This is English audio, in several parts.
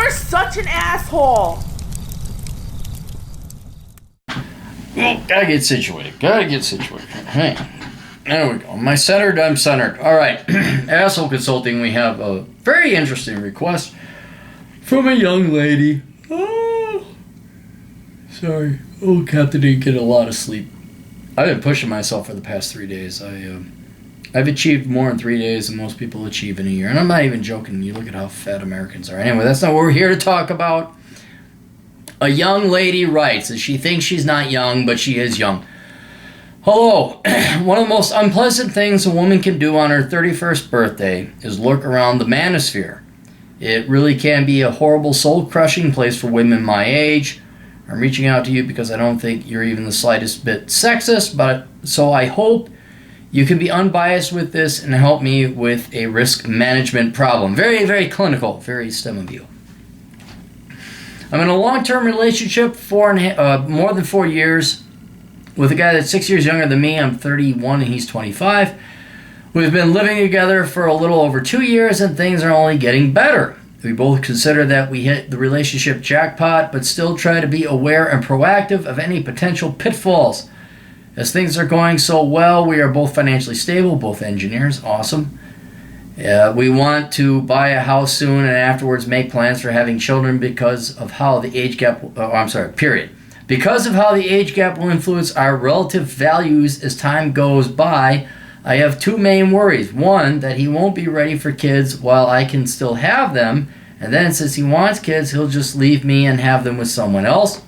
You're such an asshole. Well, gotta get situated. Hey, there we go. I'm centered. All right. Asshole Consulting, we have a very interesting request from a young lady. Oh, sorry. Oh, Captain didn't get a lot of sleep. I've been pushing myself for the past 3 days. I've achieved more in 3 days than most people achieve in a year. And I'm not even joking. You look at how fat Americans are. Anyway, that's not what we're here to talk about. A young lady writes that she thinks she's not young, but she is young. Hello. One of the most unpleasant things a woman can do on her 31st birthday is look around the manosphere. It really can be a horrible, soul-crushing place for women my age. I'm reaching out to you because I don't think you're even the slightest bit sexist, but so I hope you can be unbiased with this and help me with a risk management problem. Very, very clinical, very STEM of you. I'm in a long-term relationship for more than 4 years with a guy that's 6 years younger than me. I'm 31 and he's 25. We've been living together for a little over 2 years and things are only getting better. We both consider that we hit the relationship jackpot, but still try to be aware and proactive of any potential pitfalls. As things are going so well, we are both financially stable, both engineers, awesome. We want to buy a house soon and afterwards make plans for having children because of how the age gap, Because of how the age gap will influence our relative values as time goes by, I have two main worries. One, that he won't be ready for kids while I can still have them. And then since he wants kids, he'll just leave me and have them with someone else.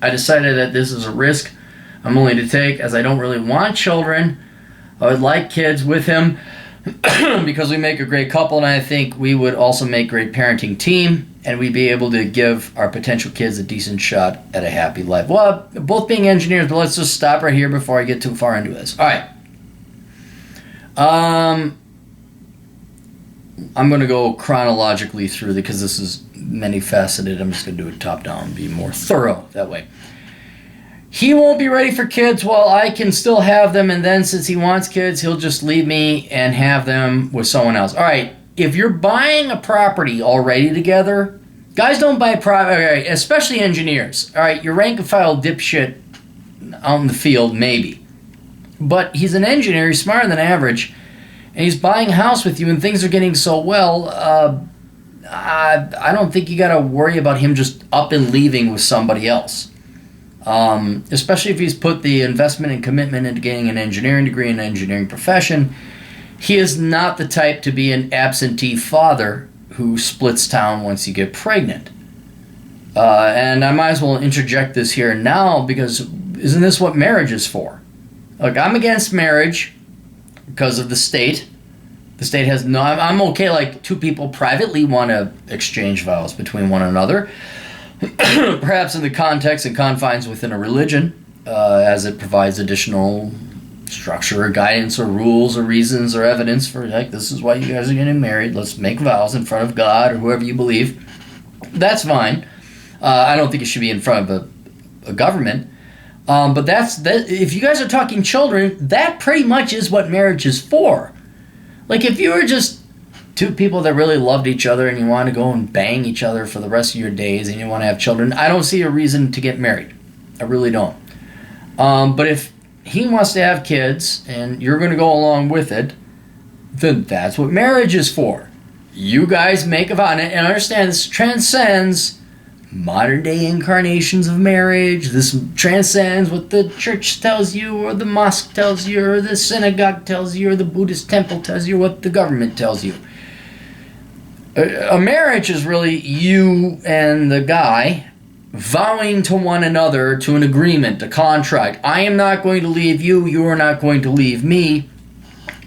I decided that this is a risk I'm willing to take as I don't really want children. I would like kids with him because we make a great couple, and I think we would also make a great parenting team, and we'd be able to give our potential kids a decent shot at a happy life. Well, both being engineers, but let's just stop right here before I get too far into this. All right. I'm going to go chronologically through because this is many-faceted. I'm just going to do it top-down, be more thorough that way. He won't be ready for kids while I can still have them, and then since he wants kids, he'll just leave me and have them with someone else. All right, if you're buying a property already together, guys don't buy property, especially engineers. All right, your rank-and-file dipshit out in the field, maybe. But he's an engineer, he's smarter than average, and he's buying a house with you and things are getting so well, I don't think you got to worry about him just up and leaving with somebody else. Especially if he's put the investment and commitment into getting an engineering degree in an engineering profession. He is not the type to be an absentee father who splits town once you get pregnant. And I might as well interject this here now because isn't this what marriage is for? Look, I'm against marriage because of the state. The state has no... I'm okay like two people privately want to exchange vows between one another. Perhaps in the context and confines within a religion, as it provides additional structure or guidance or rules or reasons or evidence for, like, this is why you guys are getting married. Let's make vows in front of God or whoever you believe. That's fine. I don't think it should be in front of a government. But that. If you guys are talking children, that pretty much is what marriage is for. Like, if you were just two people that really loved each other and you want to go and bang each other for the rest of your days and you want to have children, I don't see a reason to get married. I really don't. But if he wants to have kids and you're going to go along with it, then that's what marriage is for. You guys make a vow. And understand, this transcends modern day incarnations of marriage. This transcends what the church tells you or the mosque tells you or the synagogue tells you or the Buddhist temple tells you, what the government tells you. A marriage is really you and the guy vowing to one another to an agreement, a contract. I am not going to leave you, you are not going to leave me.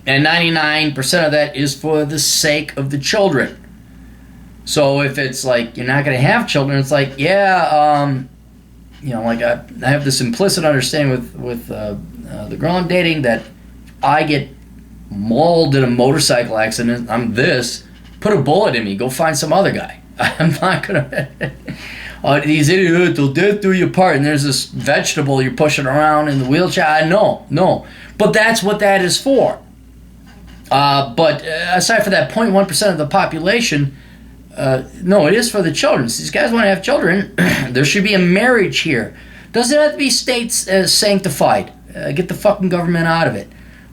And 99% of that is for the sake of the children. So if it's like you're not going to have children, it's like, yeah, like I have this implicit understanding with the girl I'm dating that I get mauled in a motorcycle accident, I'm this, put a bullet in me, go find some other guy. I'm not going to... these idiots will death do you part, and there's this vegetable you're pushing around in the wheelchair. No. But that's what that is for. But aside from that 0.1% of the population, No, it is for the children. So these guys want to have children. There should be a marriage here. Doesn't have to be state sanctified. Get the fucking government out of it.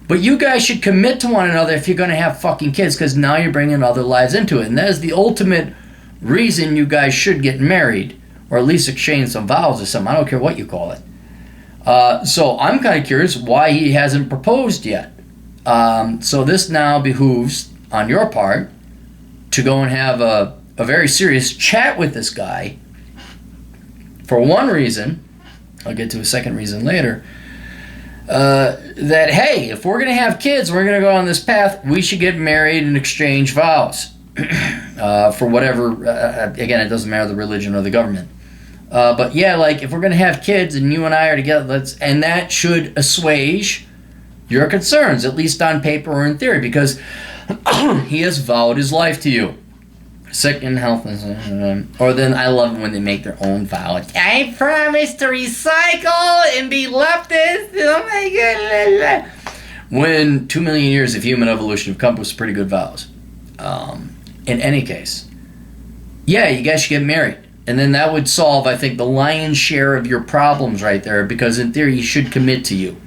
But you guys should commit to one another if you're going to have fucking kids, because now you're bringing other lives into it. And that is the ultimate reason you guys should get married, or at least exchange some vows or something. I don't care what you call it. So I'm kind of curious why he hasn't proposed yet. So this now behooves, on your part, to go and have a very serious chat with this guy. For one reason, I'll get to a second reason later, that, hey, if we're going to have kids, we're going to go on this path, we should get married and exchange vows. For whatever, again, it doesn't matter the religion or the government. But yeah, like, if we're going to have kids and you and I are together, and that should assuage your concerns, at least on paper or in theory, because he has vowed his life to you. Sick and health. Or then I love it when they make their own vow. I promise to recycle and be leftist. Oh my God. When 2 million years of human evolution have come up with pretty good vows. In any case, yeah, you guys should get married. And then that would solve, I think, the lion's share of your problems right there, because in theory, he should commit to you.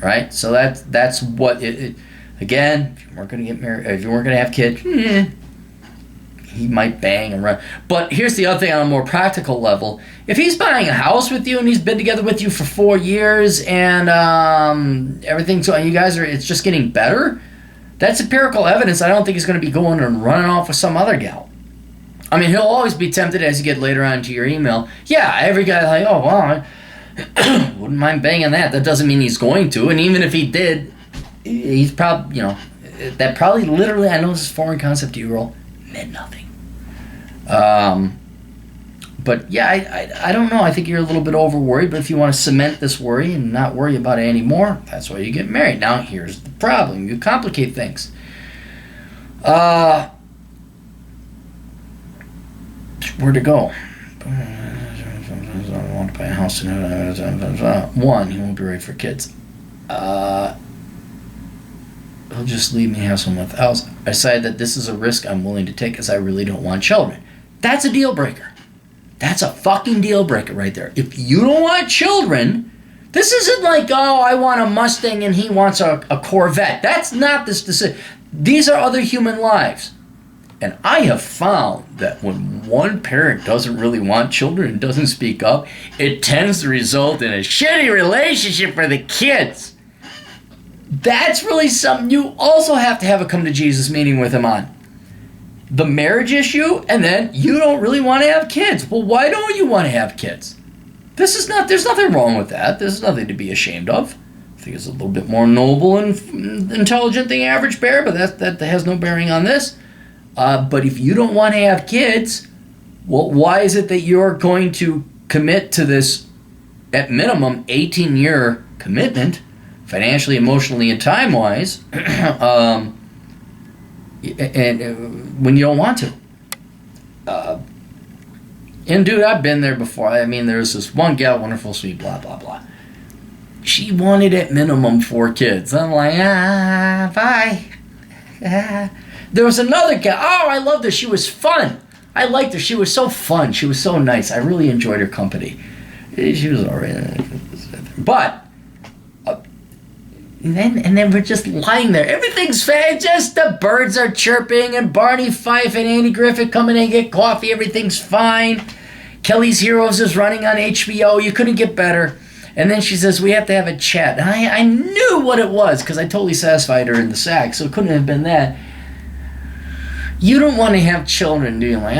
Right? So that's what it again, if you weren't going to get married, if you weren't going to have kids, he might bang and run. But here's the other thing on a more practical level. If he's buying a house with you and he's been together with you for 4 years and everything's going, you guys are, it's just getting better, that's empirical evidence. I don't think he's going to be going and running off with some other gal. I mean, he'll always be tempted as you get later on to your email. Yeah, every guy's like, oh, well, I wouldn't mind banging that. That doesn't mean he's going to. And even if he did, he's probably, that probably literally, I know this is a foreign concept to you, girl, meant nothing. But yeah, I don't know. I think you're a little bit over worried, but if you want to cement this worry and not worry about it anymore, that's why you get married. Now, here's the problem. You complicate things. Where to go? I want to buy a house. One, he won't be ready for kids. He'll just leave me have some with else. I decided that this is a risk I'm willing to take because I really don't want children. That's a deal breaker. That's a fucking deal breaker right there. If you don't want children, this isn't like, oh, I want a Mustang and he wants a Corvette. That's not this decision. These are other human lives. And I have found that when one parent doesn't really want children and doesn't speak up, it tends to result in a shitty relationship for the kids. That's really something you also have to have a come to Jesus meeting with him on. The marriage issue, and then you don't really want to have kids. Well, why don't you want to have kids? There's nothing wrong with that. There's nothing to be ashamed of. I think it's a little bit more noble and intelligent than the average bear, but that has no bearing on this. But if you don't want to have kids, well, why is it that you're going to commit to this, at minimum, 18-year commitment, financially, emotionally, and time-wise, and when you don't want to? And dude, I've been there before. I mean, there's this one gal, wonderful, sweet, blah, blah, blah. She wanted at minimum 4 kids. I'm like, bye. There was another gal. Oh, I loved her. She was fun. I liked her. She was so fun. She was so nice. I really enjoyed her company. She was all right. But, and then we're just lying there. Everything's fine. Just the birds are chirping and Barney Fife and Andy Griffith coming in and get coffee. Everything's fine. Kelly's Heroes is running on HBO. You couldn't get better. And then she says, we have to have a chat. And I knew what it was because I totally satisfied her in the sack, so it couldn't have been that. You don't want to have children, do you? I'm like,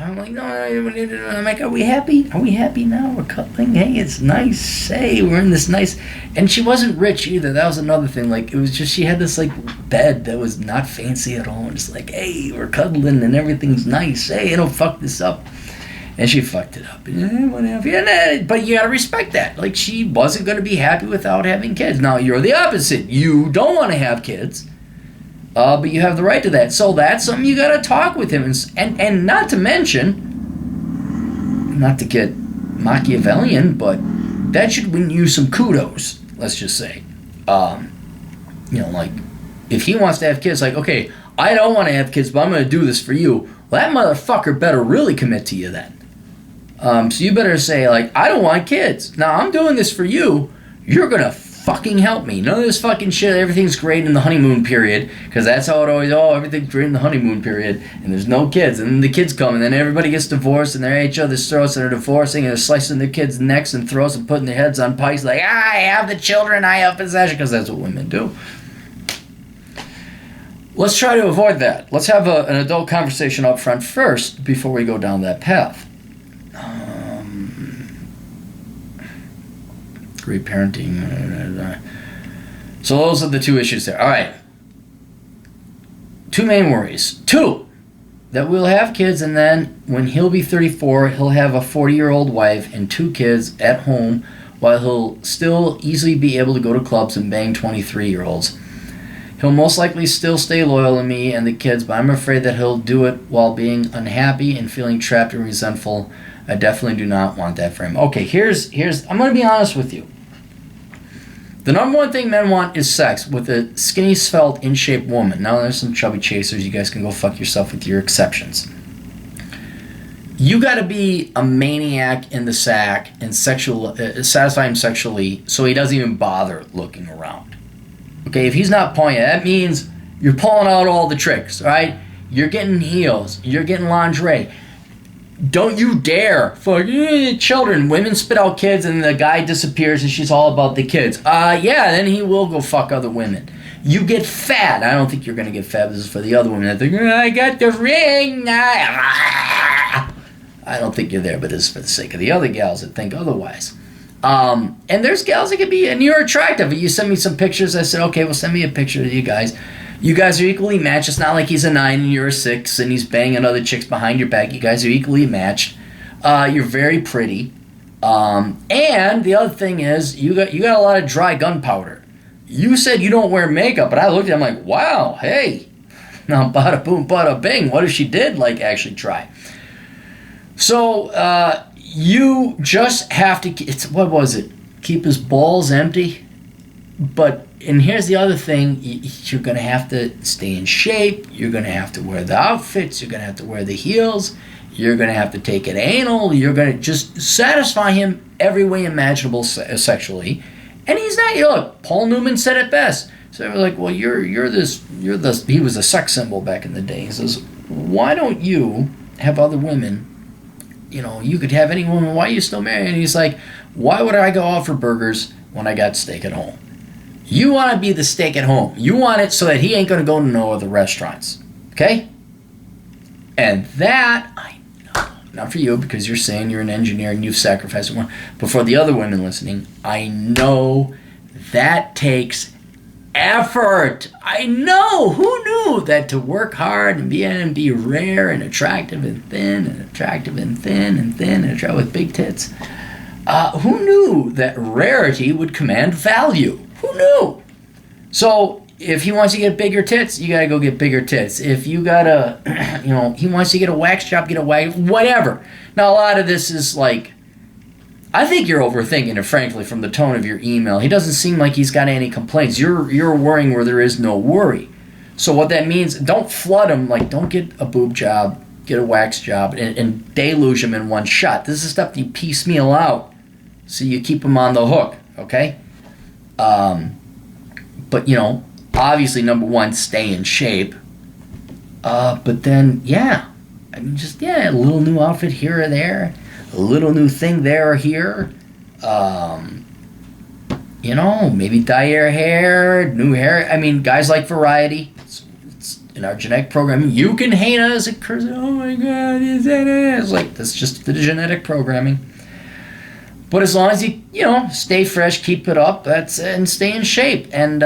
I'm like, no. I'm like, are we happy? Are we happy now? We're cuddling. Hey, it's nice. Hey, we're in this nice. And she wasn't rich either. That was another thing. Like, it was just, she had this, like, bed that was not fancy at all. And just like, hey, we're cuddling and everything's nice. Hey, don't fuck this up. And she fucked it up. Whatever. But you gotta respect that. Like, she wasn't gonna be happy without having kids. Now, you're the opposite. You don't want to have kids. But you have the right to that. So that's something you got to talk with him. And not to mention, not to get Machiavellian, but that should win you some kudos, let's just say. Like, if he wants to have kids, like, okay, I don't want to have kids, but I'm going to do this for you. Well, that motherfucker better really commit to you then. So you better say, like, I don't want kids. Now, I'm doing this for you. You're going to fucking help me. None of this fucking shit, everything's great in the honeymoon period, because that's how it always, everything's great in the honeymoon period, and there's no kids, and then the kids come, and then everybody gets divorced, and they're at each other's throats, and they're divorcing, and they're slicing their kids' necks and throats, and putting their heads on pikes, like, I have the children, I have possession, because that's what women do. Let's try to avoid that. Let's have an adult conversation up front first, before we go down that path. Great parenting. So those are the two issues there. All right. Two main worries. Two, that we'll have kids, and then when he'll be 34, he'll have a 40-year-old wife and 2 kids at home, while he'll still easily be able to go to clubs and bang 23-year-olds. He'll most likely still stay loyal to me and the kids, but I'm afraid that he'll do it while being unhappy and feeling trapped and resentful. I definitely do not want that for him. Okay, here's I'm going to be honest with you. The number one thing men want is sex with a skinny, svelte, in-shape woman. Now, there's some chubby chasers. You guys can go fuck yourself with your exceptions. You got to be a maniac in the sack and satisfy him sexually so he doesn't even bother looking around. Okay, if he's not pulling it, that means you're pulling out all the tricks, all right? You're getting heels. You're getting lingerie. Don't you dare. For children. Women spit out kids and the guy disappears and she's all about the kids. Yeah, then he will go fuck other women. You get fat. I don't think you're going to get fat. This is for the other women that think, I got the ring. I don't think you're there, but this is for the sake of the other gals that think otherwise. And there's gals that can be, and you're attractive. You send me some pictures. I said, okay, well, send me a picture of you guys. You guys are equally matched. It's not like he's a 9 and you're a 6 and he's banging other chicks behind your back. You guys are equally matched. You're very pretty. And the other thing is, you got a lot of dry gunpowder. You said you don't wear makeup, but I looked at him like, wow, hey. Now, bada boom, bada bing. What if she did, actually try? So, you just have to, what was it? Keep his balls empty. And here's the other thing, you're going to have to stay in shape, you're going to have to wear the outfits, you're going to have to wear the heels, you're going to have to take it anal, you're going to just satisfy him every way imaginable sexually. And he's not, look, Paul Newman said it best. So they were like, well, you're this, he was a sex symbol back in the day. He says, why don't you have other women, you could have any woman, why are you still married? And he's like, why would I go out for burgers when I got steak at home? You want to be the steak at home. You want it so that he ain't going to go to no other restaurants. Okay? And that, I know, not for you because you're saying you're an engineer and you've sacrificed one, but for the other women listening, I know that takes effort. I know. Who knew that to work hard and be rare and attractive and thin and attractive and thin and thin and attractive with big tits? Who knew that rarity would command value? Who knew? So if he wants to get bigger tits, you gotta go get bigger tits. If you gotta, he wants to get a wax job, get a wax, whatever. Now a lot of this is like, I think you're overthinking it, frankly, from the tone of your email. He doesn't seem like he's got any complaints. You're worrying where there is no worry. So what that means, don't flood him. Like, don't get a boob job, get a wax job, and deluge him in one shot. This is stuff that you piecemeal out, so you keep him on the hook. Okay. But obviously number one, stay in shape. But then, a little new outfit here or there, a little new thing there or here. Maybe dye your hair, new hair. I mean, guys like variety. It's in our genetic programming. You can hate us. Oh my God, is that it? It's like, that's just the genetic programming. But as long as you, stay fresh, keep it up, and stay in shape. And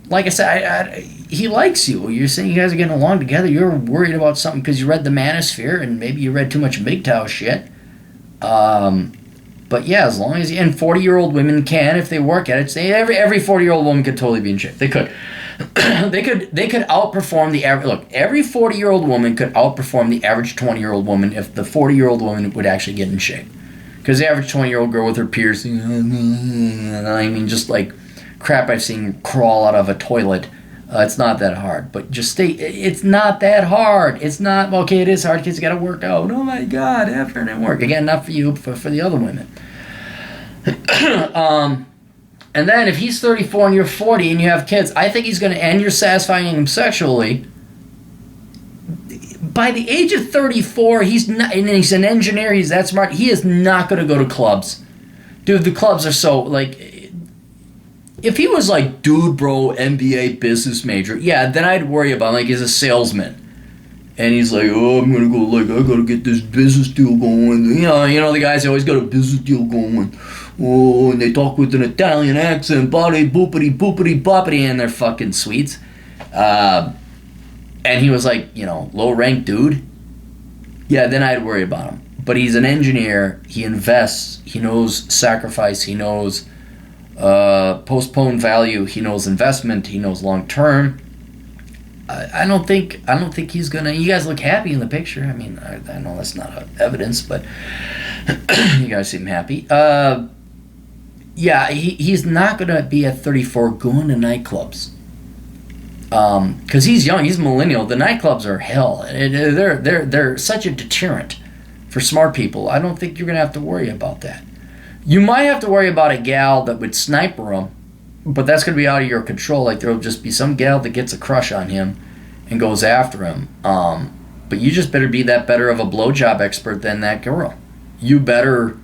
like I said, he likes you. You're saying you guys are getting along together. You're worried about something because you read the Manosphere and maybe you read too much MGTOW shit. But yeah, as long as and 40-year-old women can, if they work at it, say every 40-year-old woman could totally be in shape. They could. they could outperform the average. Look, every 40-year-old woman could outperform the average 20-year-old woman if the 40-year-old woman would actually get in shape. Because the average 20-year-old girl with her piercing, just like crap I've seen crawl out of a toilet, It's not that hard, but just stay. It's not that hard. It's not, okay, it is hard because you got to work out. Oh my God, effort and work. Again, not for you, but for the other women. And then if he's 34 and you're 40 and you have kids, I think he's going to, and you're satisfying him sexually. By the age of 34, he's not, and he's an engineer, he's that smart, he is not going to go to clubs. Dude, the clubs are so, like, if he was like, dude, bro, MBA business major, yeah, then I'd worry about him, like, he's a salesman. And he's like, oh, I'm going to go, like, I got to get this business deal going. You know, the guys always got a business deal going. Oh, and they talk with an Italian accent, body, boopity, boopity, boppity, and they're fucking sweets. And he was like, low-ranked dude. Yeah, then I'd worry about him. But he's an engineer. He invests. He knows sacrifice. He knows postponed value. He knows investment. He knows long-term. I don't think he's gonna. You guys look happy in the picture. I mean, I know that's not evidence, but you guys seem happy. Yeah, he's not gonna be at 34 going to nightclubs. Because he's young, he's millennial. The nightclubs are hell. They're such a deterrent for smart people. I don't think you're gonna have to worry about that. You might have to worry about a gal that would sniper him, but that's gonna be out of your control. Like there'll just be some gal that gets a crush on him and goes after him. But you just better be that better of a blowjob expert than that girl. You better,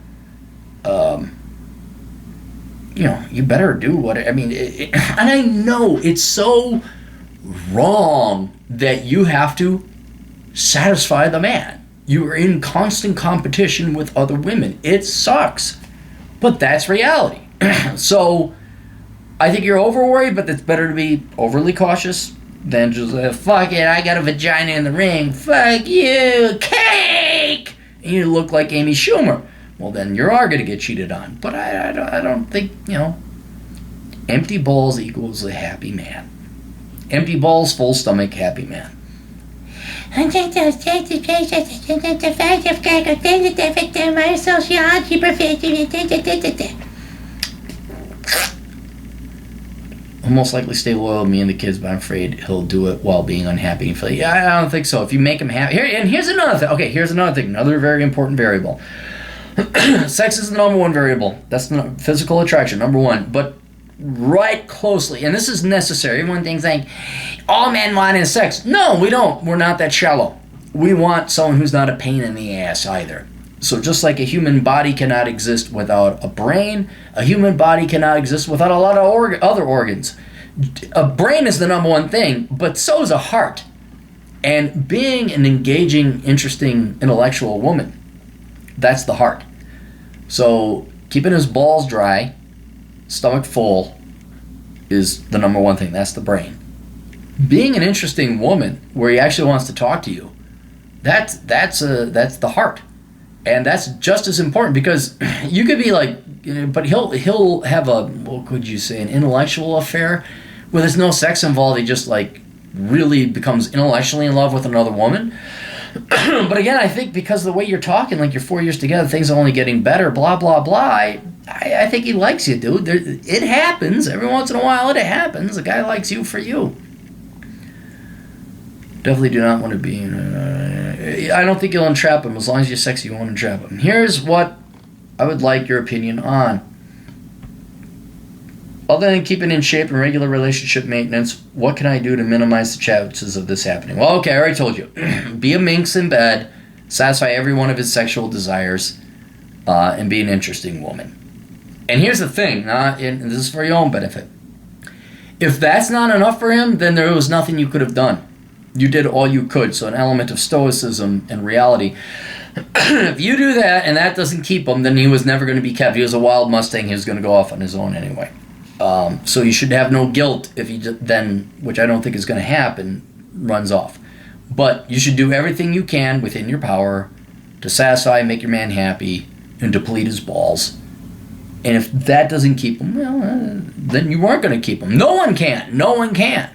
you better do what I mean. And I know it's so wrong that you have to satisfy the man. You are in constant competition with other women. It sucks, but that's reality. So I think you're over worried, but it's better to be overly cautious than just fuck it, I got a vagina in the ring, fuck you, cake, and you look like Amy Schumer. Well, then you are going to get cheated on. But I don't think, empty balls equals a happy man. Empty balls, full stomach, happy man. I think those the fact of my sociology professor. He'll most likely stay loyal to me and the kids, but I'm afraid he'll do it while being unhappy. And feel, I don't think so. If you make him happy... Here's another thing. Okay, here's another thing. Another very important variable. Sex is the number one variable. That's the physical attraction, number one. But right closely, and this is necessary. Everyone thinks like, all men want is sex. No, we don't. We're not that shallow. We want someone who's not a pain in the ass either. So just like a human body cannot exist without a brain, a human body cannot exist without a lot of other organs. A brain is the number one thing, but so is a heart. And being an engaging, interesting, intellectual woman, that's the heart. So keeping his balls dry, stomach full, is the number one thing. That's the brain. Being an interesting woman where he actually wants to talk to you, that's the heart. And that's just as important, because you could be like, but he'll have a, what could you say, an intellectual affair where there's no sex involved. He just like really becomes intellectually in love with another woman. But again, I think because of the way you're talking, like you're 4 years together, things are only getting better, blah, blah, blah. I think he likes you, dude. It happens. Every once in a while it happens. A guy likes you for you. Definitely do not want to be... I don't think you'll entrap him. As long as you're sexy, you won't entrap him. Here's what I would like your opinion on. Other than keeping in shape and regular relationship maintenance, what can I do to minimize the chances of this happening? Well, okay, I already told you. Be a minx in bed, satisfy every one of his sexual desires, and be an interesting woman. And here's the thing, and this is for your own benefit. If that's not enough for him, then there was nothing you could have done. You did all you could, so an element of stoicism and reality. If you do that and that doesn't keep him, then he was never going to be kept. He was a wild Mustang. He was going to go off on his own anyway. So you should have no guilt if he then, which I don't think is going to happen, runs off. But you should do everything you can within your power to satisfy, make your man happy, and deplete his balls. And if that doesn't keep him, well, then you weren't going to keep him. No one can. No one can.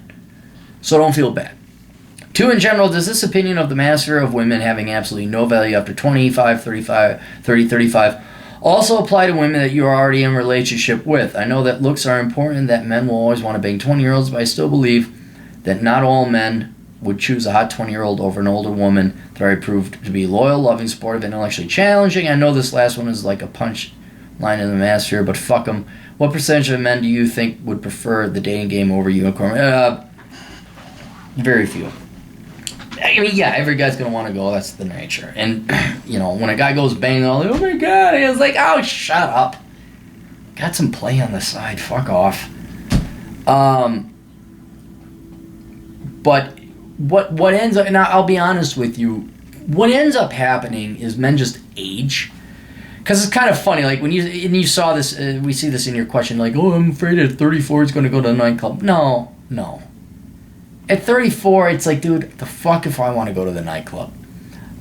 So don't feel bad. 2, in general, does this opinion of the manosphere of women having absolutely no value after 25, 35, 30, 35 also apply to women that you are already in a relationship with? I know that looks are important, that men will always want to bang 20-year-olds, but I still believe that not all men would choose a hot 20-year-old over an older woman that already proved to be loyal, loving, supportive, and intellectually challenging. I know this last one is like a punch line in the mass here, but fuck them. What percentage of men do you think would prefer the dating game over unicorn? Very few. I mean, yeah, every guy's going to want to go. That's the nature. And, you know, when a guy goes bang, all oh my God, he was like, oh, shut up. Got some play on the side. Fuck off. But what ends up, and I'll be honest with you, what ends up happening is men just age. Because it's kind of funny, like when you saw this, we see this in your question, like, oh, I'm afraid at 34 it's going to go to a nightclub. No. At 34, it's like, dude, the fuck if I want to go to the nightclub.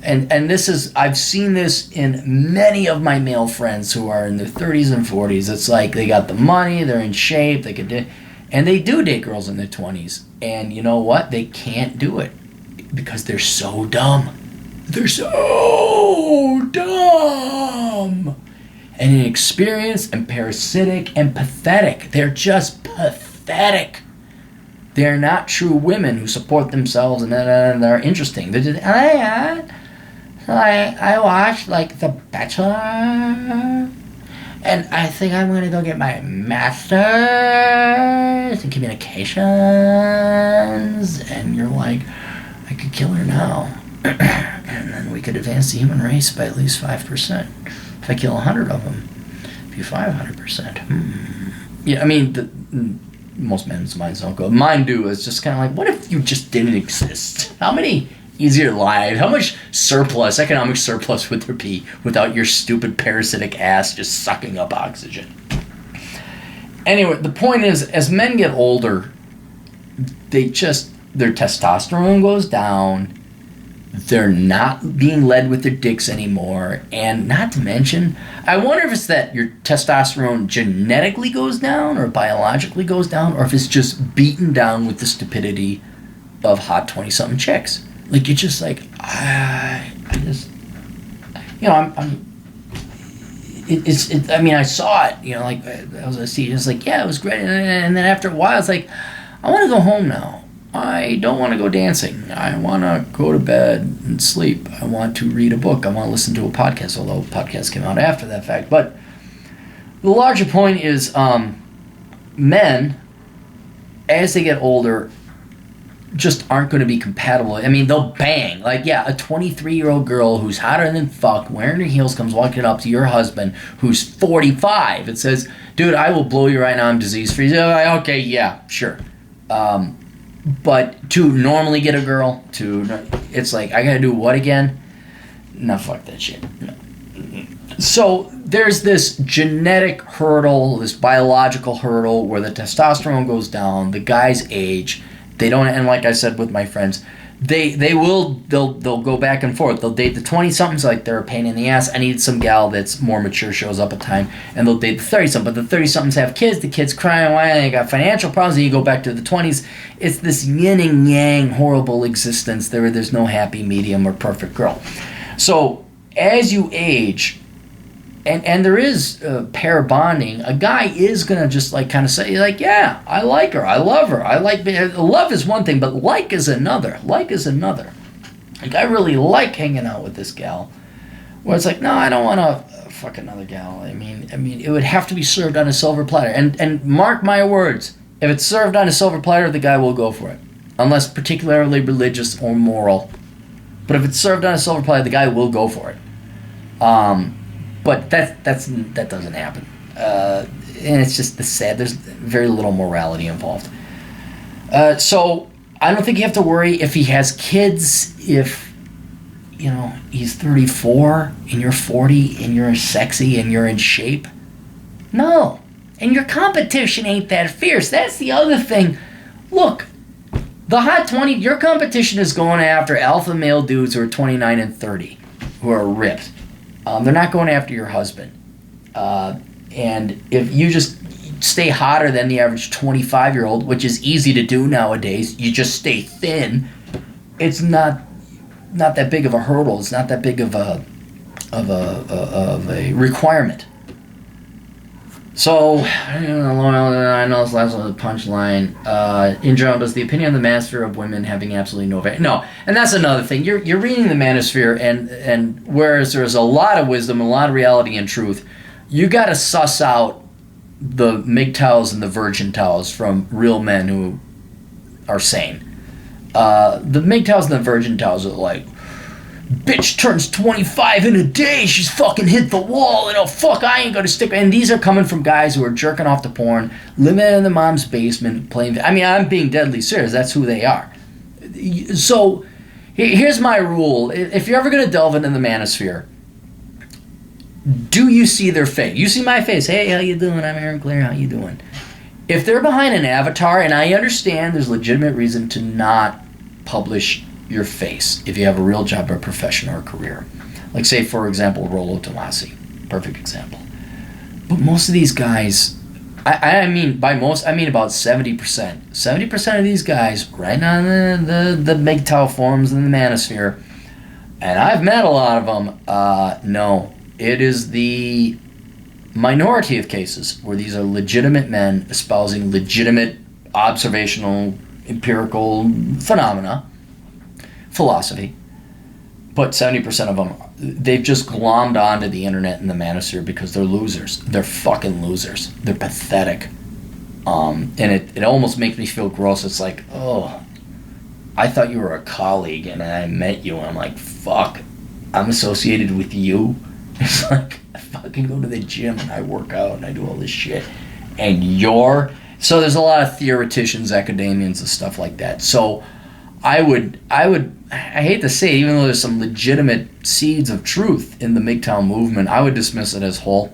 And this is, I've seen this in many of my male friends who are in their 30s and 40s. It's like they got the money, they're in shape, they could and they do date girls in their 20s. And you know what? They can't do it because they're so dumb. They're so dumb and inexperienced and parasitic and pathetic. They're just pathetic. They're not true women who support themselves and they're interesting. They're just, I watched like The Bachelor and I think I'm going to go get my master's in communications. And you're like, I could kill her now. And then we could advance the human race by at least 5%. If I kill 100 of them, it'd be 500%. Yeah, I mean, most men's minds don't go. Mine do. It's just kind of like, what if you just didn't exist? How many easier lives? How much economic surplus would there be without your stupid parasitic ass just sucking up oxygen? Anyway, the point is, as men get older, their testosterone goes down. They're not being led with their dicks anymore. And not to mention, I wonder if it's that your testosterone genetically goes down or biologically goes down, or if it's just beaten down with the stupidity of hot 20-something chicks. Like, you're just like, I saw it, you know, like, I was it's like, yeah, it was great. And then after a while, it's like, I want to go home now. I don't want to go dancing. I want to go to bed and sleep. I want to read a book. I want to listen to a podcast, although podcasts came out after that fact. But the larger point is men, as they get older, just aren't going to be compatible. I mean, they'll bang. Like, yeah, a 23-year-old girl who's hotter than fuck, wearing her heels, comes walking up to your husband who's 45 and says, dude, I will blow you right now. I'm disease-free. You're like, okay, yeah, sure. But to normally get a girl, it's like, I gotta do what again? No, fuck that shit. No. So there's this genetic hurdle, this biological hurdle where the testosterone goes down, the guys age, they don't, and like I said with my friends, they'll go back and forth. They'll date the 20-somethings like they're a pain in the ass. I need some gal that's more mature, shows up at time, and they'll date the 30-something. But the 30-somethings have kids, the kids crying, why they got financial problems, and you go back to the 20s. It's this yin and yang horrible existence. There's no happy medium or perfect girl. So as you age, and there is pair bonding, a guy is going to just like kind of say, like, yeah, I like her, I love her, love is one thing, but like is another. Like I really like hanging out with this gal, where it's like, no, I don't want to fuck another gal. I mean it would have to be served on a silver platter, and mark my words, if it's served on a silver platter, the guy will go for it, unless particularly religious or moral. But if it's served on a silver platter, the guy will go for it. But that doesn't happen, and it's just the sad. There's very little morality involved. So I don't think you have to worry if he has kids. If he's 34 and you're 40 and you're sexy and you're in shape. No, and your competition ain't that fierce. That's the other thing. Look, the hot 20. Your competition is going after alpha male dudes who are 29 and 30, who are ripped. They're not going after your husband. And if you just stay hotter than the average 25-year-old, which is easy to do nowadays, you just stay thin, it's not that big of a hurdle. It's not that big of a requirement. So, I know this last one was a punchline. In general, does the opinion of the manosphere of women having absolutely no value? No, and that's another thing. You're reading the manosphere, and whereas there's a lot of wisdom, a lot of reality and truth, you got to suss out the MGTOWs and the virgin TOWs from real men who are sane. The MGTOWs and the virgin TOWs are like, bitch turns 25 in a day, she's fucking hit the wall, and oh fuck, I ain't gonna stick. And these are coming from guys who are jerking off to porn, living in their mom's basement, playing. I mean, I'm being deadly serious. That's who they are. So, here's my rule: if you're ever gonna delve into the manosphere, do you see their face? You see my face. Hey, how you doing? I'm Aaron Claire. How you doing? If they're behind an avatar, and I understand there's legitimate reason to not publish your face if you have a real job or a profession or a career. Like, say, for example, Rollo Tomassi. Perfect example. But most of these guys, I mean, by most, I mean about 70%. 70% of these guys, right on the MGTOW forums in the manosphere, and I've met a lot of them, no. It is the minority of cases where these are legitimate men espousing legitimate observational, empirical phenomena, philosophy, but 70% of them, they've just glommed onto the internet and the manosphere because they're losers. They're fucking losers. They're pathetic. And it almost makes me feel gross. It's like, oh, I thought you were a colleague, and I met you, and I'm like, fuck, I'm associated with you. It's like, I fucking go to the gym, and I work out, and I do all this shit, and you're... So there's a lot of theoreticians, academians, and stuff like that. So I hate to say it, even though there's some legitimate seeds of truth in the MGTOW movement, I would dismiss it as whole.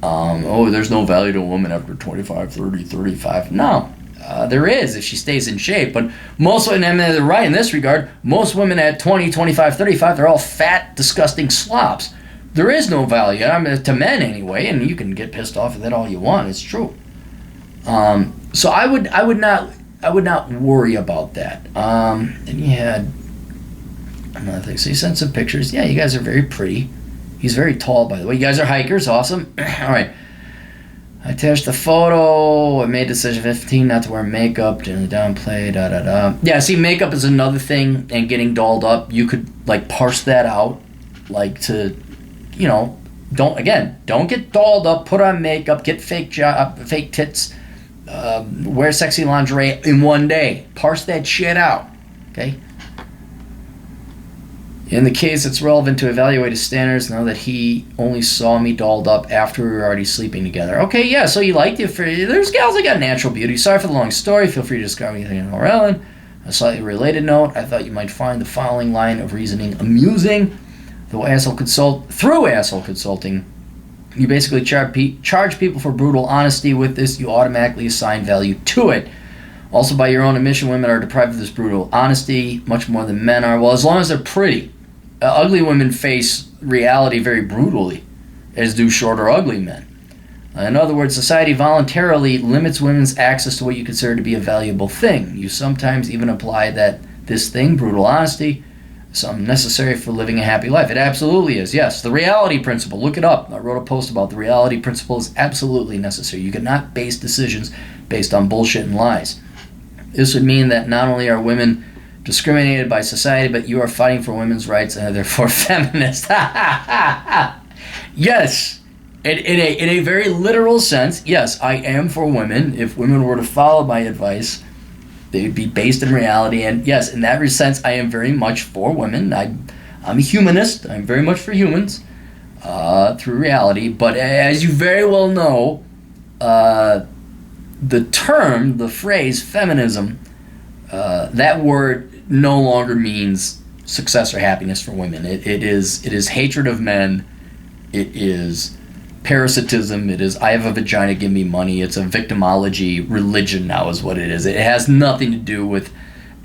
There's no value to a woman after 25, 30, 35. No, there is if she stays in shape. But most women, I mean, they're right in this regard, most women at 20, 25, 35, they're all fat, disgusting slobs. There is no value, I mean, to men anyway, and you can get pissed off at that all you want. It's true. So I would not worry about that. And you had another thing. So you sent some pictures. Yeah, you guys are very pretty. He's very tall, by the way. You guys are hikers. Awesome. All right. I attached the photo. I made decision 15 not to wear makeup. Didn't downplay. Yeah, see, makeup is another thing, and getting dolled up. You could like parse that out, like to, you know, don't get dolled up. Put on makeup. Get fake tits. Wear sexy lingerie in one day. Parse that shit out. Okay? In the case it's relevant to evaluate his standards, know that he only saw me dolled up after we were already sleeping together. Okay, yeah, so you liked it. There's gals that got natural beauty. Sorry for the long story. Feel free to describe anything in Ellen. A slightly related note, I thought you might find the following line of reasoning amusing. Through asshole consulting, you basically charge people for brutal honesty. With this, you automatically assign value to it. Also, by your own admission, women are deprived of this brutal honesty much more than men are. Well, as long as they're pretty. Ugly women face reality very brutally, as do short or ugly men. In other words, society voluntarily limits women's access to what you consider to be a valuable thing. You sometimes even imply that this thing, brutal honesty, is something necessary for living a happy life. It absolutely is, yes. The reality principle, look it up. I wrote a post about the reality principle is absolutely necessary. You cannot base decisions based on bullshit and lies. This would mean that not only are women discriminated by society, but you are fighting for women's rights and are therefore feminist. Yes, in a very literal sense, yes, I am for women. If women were to follow my advice, they would be based in reality. And yes, in that sense, I am very much for women. I'm a humanist. I'm very much for humans through reality. But as you very well know, the term, the phrase feminism, that word no longer means success or happiness for women. It is hatred of men. It is parasitism. It is I have a vagina, give me money. It's a victimology religion now is what it is. It has nothing to do with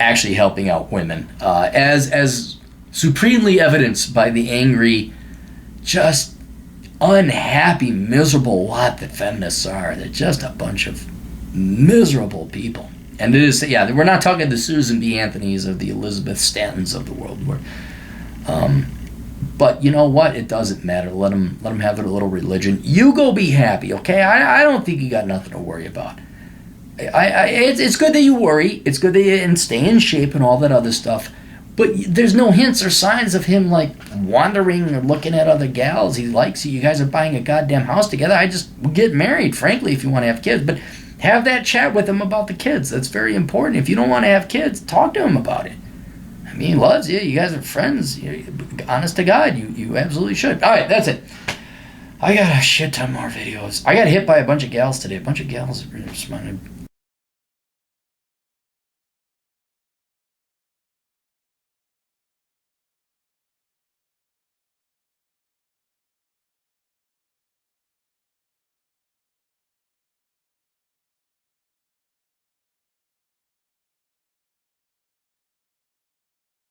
actually helping out women. As supremely evidenced by the angry, just unhappy, miserable lot that feminists are. They're just a bunch of miserable people. And it is, yeah, we're not talking the Susan B. Anthonys or the Elizabeth Stantons of the world. But you know what? It doesn't matter. Let them have their little religion. You go be happy, okay? I don't think you got nothing to worry about. It's good that you worry. It's good that you stay in shape and all that other stuff. But there's no hints or signs of him like wandering or looking at other gals. He likes you. You guys are buying a goddamn house together. I just get married, frankly, if you want to have kids. But have that chat with him about the kids. That's very important. If you don't want to have kids, talk to him about it. I mean, he loves you. You guys are friends. Honest to God, you absolutely should. All right, that's it. I got a shit ton more videos. I got hit by a bunch of gals today. A bunch of gals responded.